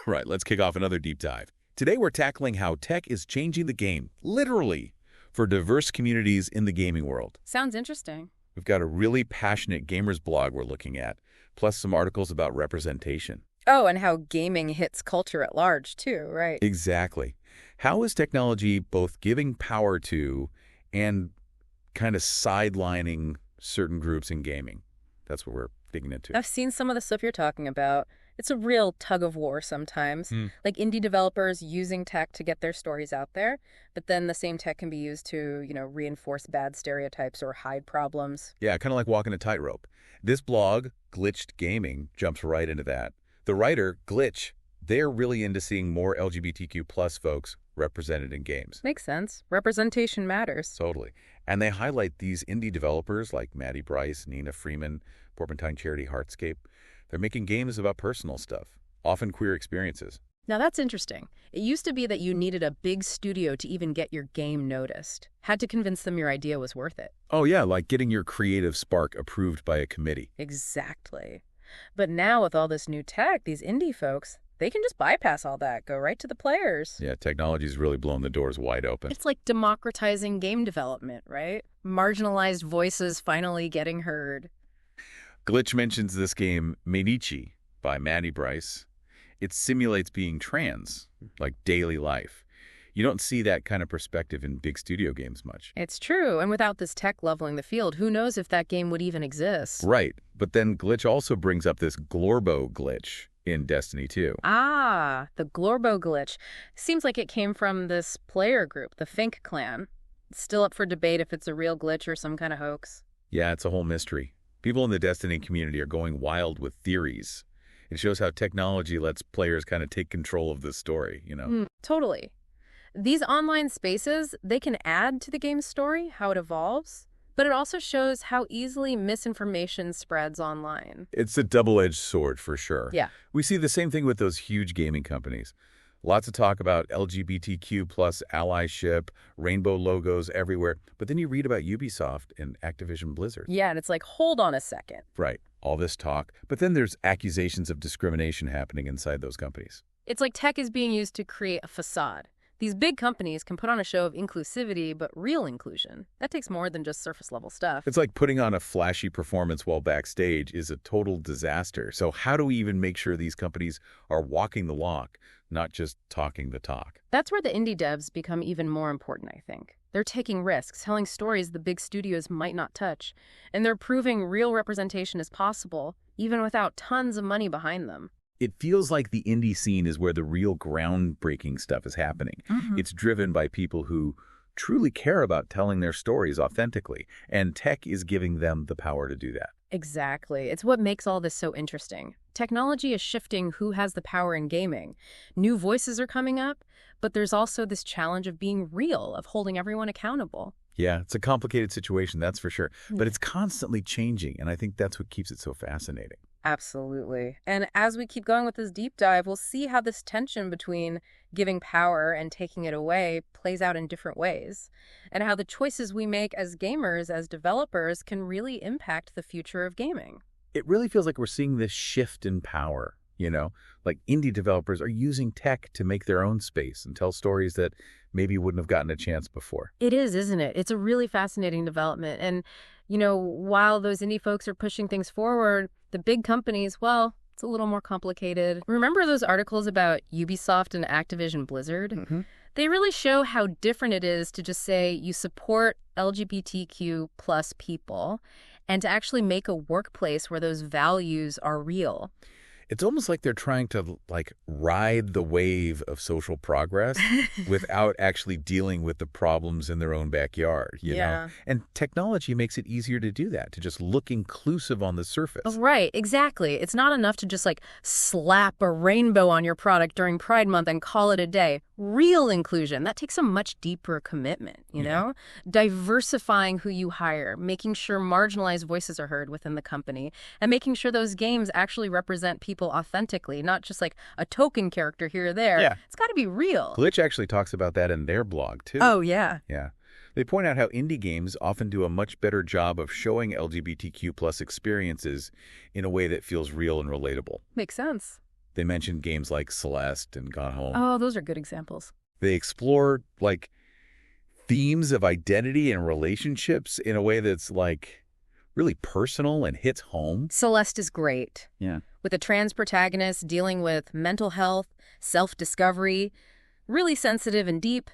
Right, let's kick off another deep dive. Today we're tackling how tech is changing the game, literally, for diverse communities in the gaming world. Sounds interesting. We've got a really passionate gamers blog we're looking at, plus some articles about representation. Oh, and how gaming hits culture at large, too, right? Exactly. How is technology both giving power to and kind of sidelining certain groups in gaming? That's what we're digging into. I've seen some of the stuff you're talking about. It's a real tug of war sometimes, like indie developers using tech to get their stories out there, but then the same tech can be used to, reinforce bad stereotypes or hide problems. Yeah, kind of like walking a tightrope. This blog, Glitched Gaming, jumps right into that. The writer, Glitch, they're really into seeing more LGBTQ plus folks represented in games. Makes sense. Representation matters. Totally. And they highlight these indie developers like Maddie Bryce, Nina Freeman, Porpentine Charity Heartscape. They're making games about personal stuff, often queer experiences. Now that's interesting. It used to be that you needed a big studio to even get your game noticed. Had to convince them your idea was worth it. Oh yeah, like getting your creative spark approved by a committee. Exactly. But now with all this new tech, these indie folks, they can just bypass all that, go right to the players. Yeah, technology's really blown the doors wide open. It's like democratizing game development, right? Marginalized voices finally getting heard. Glitch mentions this game, Medici, by Maddie Bryce. It simulates being trans, like daily life. You don't see that kind of perspective in big studio games much. It's true, and without this tech leveling the field, who knows if that game would even exist? Right, but then Glitch also brings up this Glorbo glitch in Destiny 2. Ah, the Glorbo glitch. Seems like it came from this player group, the Fink clan. It's still up for debate if it's a real glitch or some kind of hoax. Yeah, it's a whole mystery. People in the Destiny community are going wild with theories. It shows how technology lets players kind of take control of the story, Totally. These online spaces, they can add to the game's story, how it evolves, but it also shows how easily misinformation spreads online. It's a double-edged sword for sure. Yeah. We see the same thing with those huge gaming companies. Lots of talk about LGBTQ plus allyship, rainbow logos everywhere. But then you read about Ubisoft and Activision Blizzard. Yeah, and it's like, hold on a second. Right. All this talk. But then there's accusations of discrimination happening inside those companies. It's like tech is being used to create a facade. These big companies can put on a show of inclusivity, but real inclusion, that takes more than just surface-level stuff. It's like putting on a flashy performance while backstage is a total disaster. So how do we even make sure these companies are walking the walk, not just talking the talk? That's where the indie devs become even more important, I think. They're taking risks, telling stories the big studios might not touch, and they're proving real representation is possible, even without tons of money behind them. It feels like the indie scene is where the real groundbreaking stuff is happening. It's driven by people who truly care about telling their stories authentically, and tech is giving them the power to do that. Exactly. It's what makes all this so interesting. Technology is shifting who has the power in gaming. New voices are coming up, but there's also this challenge of being real, of holding everyone accountable. Yeah, it's a complicated situation, that's for sure. But it's constantly changing, and I think that's what keeps it so fascinating. Absolutely. And as we keep going with this deep dive, we'll see how this tension between giving power and taking it away plays out in different ways, and how the choices we make as gamers, as developers, can really impact the future of gaming. It really feels like we're seeing this shift in power, Like indie developers are using tech to make their own space and tell stories that maybe wouldn't have gotten a chance before. It is, isn't it? It's a really fascinating development. And, while those indie folks are pushing things forward, the big companies, well, it's a little more complicated. Remember those articles about Ubisoft and Activision Blizzard? They really show how different it is to just say you support LGBTQ plus people and to actually make a workplace where those values are real. It's almost like they're trying to ride the wave of social progress without actually dealing with the problems in their own backyard, you know? And technology makes it easier to do that, to just look inclusive on the surface. Oh, right, exactly. It's not enough to just slap a rainbow on your product during Pride Month and call it a day. Real inclusion, that takes a much deeper commitment, you know? Diversifying who you hire, making sure marginalized voices are heard within the company, and making sure those games actually represent people authentically, not just a token character here or there. Yeah. It's got to be real. Glitch actually talks about that in their blog, too. Oh, yeah. Yeah. They point out how indie games often do a much better job of showing LGBTQ plus experiences in a way that feels real and relatable. Makes sense. They mentioned games like Celeste and Gone Home. Oh, those are good examples. They explore, like, themes of identity and relationships in a way that's, like, really personal and hits home. Celeste is great. Yeah. With a trans protagonist dealing with mental health, self-discovery, really sensitive and deep.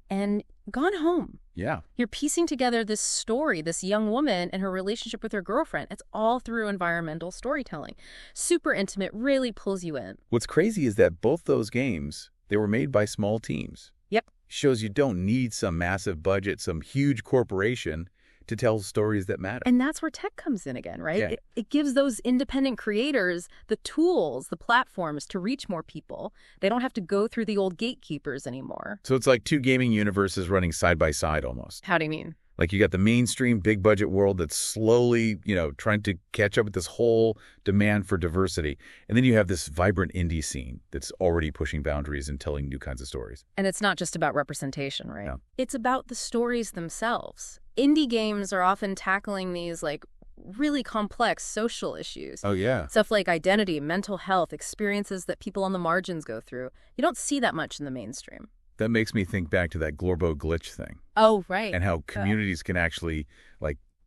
And Gone Home. Yeah. You're piecing together this story, this young woman and her relationship with her girlfriend. It's all through environmental storytelling. Super intimate, really pulls you in. What's crazy is that both those games, they were made by small teams. Yep. Shows you don't need some massive budget, some huge corporation to tell stories that matter. And that's where tech comes in again, right? Yeah. It gives those independent creators the tools, the platforms to reach more people. They don't have to go through the old gatekeepers anymore. So it's like two gaming universes running side by side almost. How do you mean? Like you got the mainstream big budget world that's slowly, trying to catch up with this whole demand for diversity. And then you have this vibrant indie scene that's already pushing boundaries and telling new kinds of stories. And it's not just about representation, right? Yeah. It's about the stories themselves. Indie games are often tackling these like really complex social issues. Oh, yeah. Stuff like identity, mental health, experiences that people on the margins go through. You don't see that much in the mainstream. That makes me think back to that Glorbo glitch thing. Oh, right. And how communities can actually,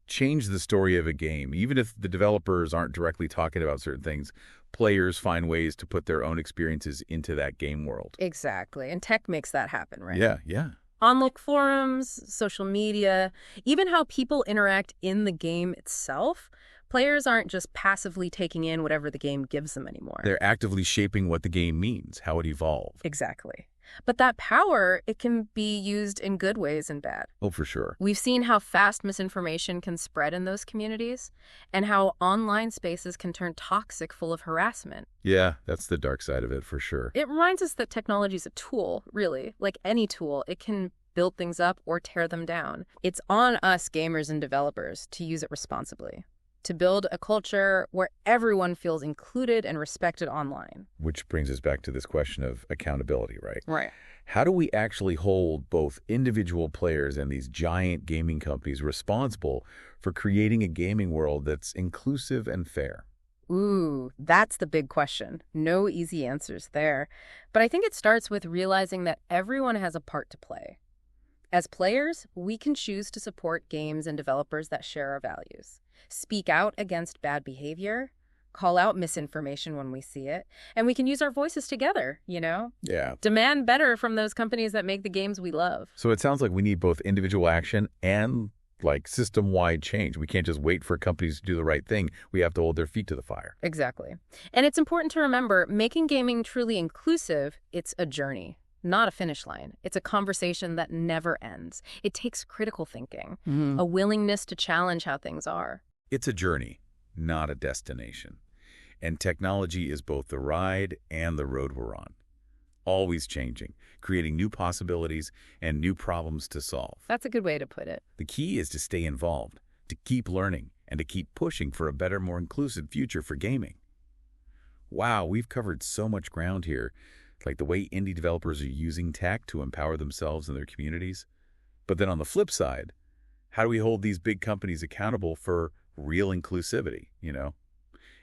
change the story of a game. Even if the developers aren't directly talking about certain things, players find ways to put their own experiences into that game world. Exactly. And tech makes that happen, right? Yeah, yeah. On forums, social media, even how people interact in the game itself, players aren't just passively taking in whatever the game gives them anymore. They're actively shaping what the game means, how it evolved. Exactly. But that power, it can be used in good ways and bad. Oh, for sure. We've seen how fast misinformation can spread in those communities and how online spaces can turn toxic, full of harassment. Yeah, that's the dark side of it for sure. It reminds us that technology is a tool, really. Like any tool, it can build things up or tear them down. It's on us gamers and developers to use it responsibly, to build a culture where everyone feels included and respected online. Which brings us back to this question of accountability, right? Right. How do we actually hold both individual players and these giant gaming companies responsible for creating a gaming world that's inclusive and fair? Ooh, that's the big question. No easy answers there. But I think it starts with realizing that everyone has a part to play. As players, we can choose to support games and developers that share our values, speak out against bad behavior, call out misinformation when we see it, and we can use our voices together, Yeah. Demand better from those companies that make the games we love. So it sounds like we need both individual action and system-wide change. We can't just wait for companies to do the right thing. We have to hold their feet to the fire. Exactly. And it's important to remember, making gaming truly inclusive, it's a journey, not a finish line. It's a conversation that never ends. It takes critical thinking, a willingness to challenge how things are. It's a journey, not a destination. And technology is both the ride and the road we're on. Always changing, creating new possibilities and new problems to solve. That's a good way to put it. The key is to stay involved, to keep learning, and to keep pushing for a better, more inclusive future for gaming. Wow, we've covered so much ground here, like the way indie developers are using tech to empower themselves and their communities. But then on the flip side, how do we hold these big companies accountable for real inclusivity,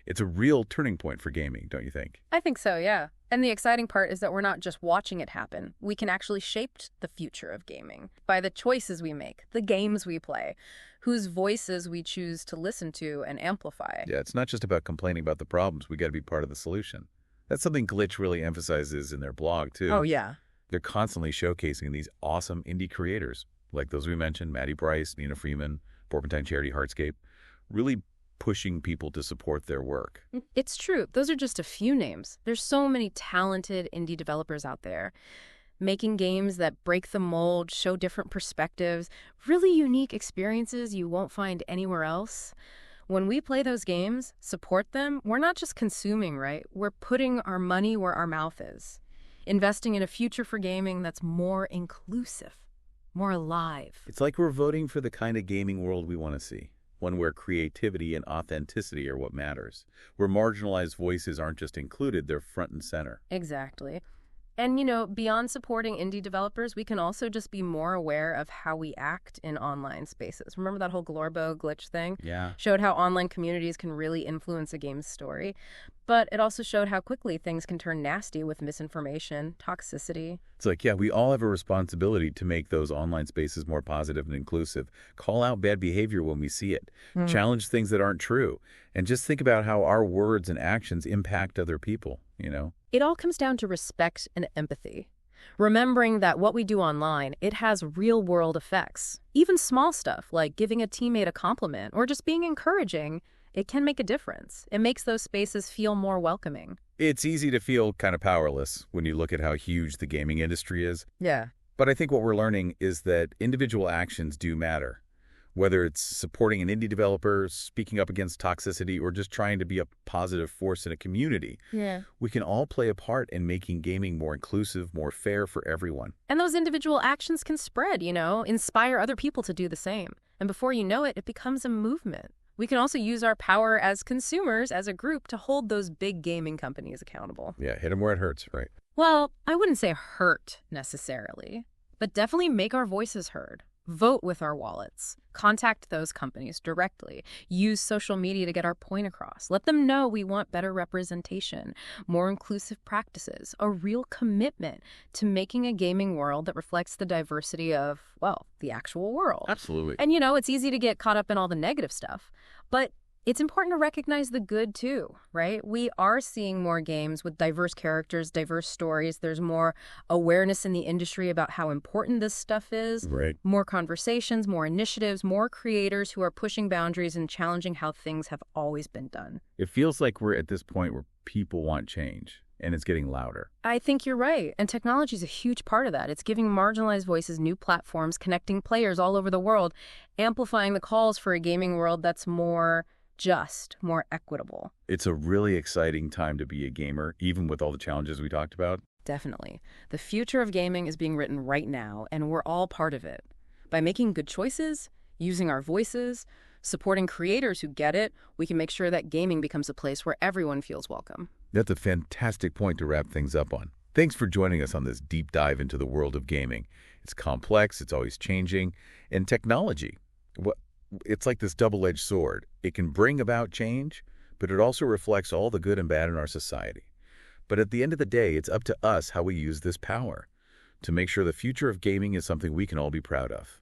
It's a real turning point for gaming, don't you think? I think so, yeah. And the exciting part is that we're not just watching it happen. We can actually shape the future of gaming by the choices we make, the games we play, whose voices we choose to listen to and amplify. Yeah, it's not just about complaining about the problems. We got to be part of the solution. That's something Glitch really emphasizes in their blog, too. Oh, yeah. They're constantly showcasing these awesome indie creators, like those we mentioned, Maddie Bryce, Nina Freeman, Porpentine Charity Heartscape, really pushing people to support their work. It's true. Those are just a few names. There's so many talented indie developers out there, making games that break the mold, show different perspectives, really unique experiences you won't find anywhere else. When we play those games, support them, we're not just consuming, right? We're putting our money where our mouth is, investing in a future for gaming that's more inclusive, more alive. It's like we're voting for the kind of gaming world we want to see, one where creativity and authenticity are what matters, where marginalized voices aren't just included, they're front and center. Exactly. And, beyond supporting indie developers, we can also just be more aware of how we act in online spaces. Remember that whole Glorbo glitch thing? Yeah. Showed how online communities can really influence a game's story. But it also showed how quickly things can turn nasty with misinformation, toxicity. It's like, yeah, we all have a responsibility to make those online spaces more positive and inclusive. Call out bad behavior when we see it. Challenge things that aren't true. And just think about how our words and actions impact other people, It all comes down to respect and empathy. Remembering that what we do online, it has real-world effects. Even small stuff like giving a teammate a compliment or just being encouraging, it can make a difference. It makes those spaces feel more welcoming. It's easy to feel kind of powerless when you look at how huge the gaming industry is. Yeah. But I think what we're learning is that individual actions do matter. Whether it's supporting an indie developer, speaking up against toxicity, or just trying to be a positive force in a community, we can all play a part in making gaming more inclusive, more fair for everyone. And those individual actions can spread, inspire other people to do the same. And before you know it, it becomes a movement. We can also use our power as consumers, as a group, to hold those big gaming companies accountable. Yeah, hit them where it hurts, right? Well, I wouldn't say hurt necessarily, but definitely make our voices heard. Vote with our wallets. Contact those companies directly. Use social media to get our point across. Let them know we want better representation, more inclusive practices, a real commitment to making a gaming world that reflects the diversity of, well, the actual world. Absolutely. And, it's easy to get caught up in all the negative stuff, but it's important to recognize the good, too, right? We are seeing more games with diverse characters, diverse stories. There's more awareness in the industry about how important this stuff is. Right. More conversations, more initiatives, more creators who are pushing boundaries and challenging how things have always been done. It feels like we're at this point where people want change, and it's getting louder. I think you're right. And technology is a huge part of that. It's giving marginalized voices new platforms, connecting players all over the world, amplifying the calls for a gaming world that's more just, more equitable. It's a really exciting time to be a gamer, even with all the challenges we talked about. Definitely. The future of gaming is being written right now, and we're all part of it. By making good choices, using our voices, supporting creators who get it, we can make sure that gaming becomes a place where everyone feels welcome. That's a fantastic point to wrap things up on. Thanks for joining us on this deep dive into the world of gaming. It's complex, it's always changing, and technology, it's like this double-edged sword. It can bring about change, but it also reflects all the good and bad in our society. But at the end of the day, it's up to us how we use this power to make sure the future of gaming is something we can all be proud of.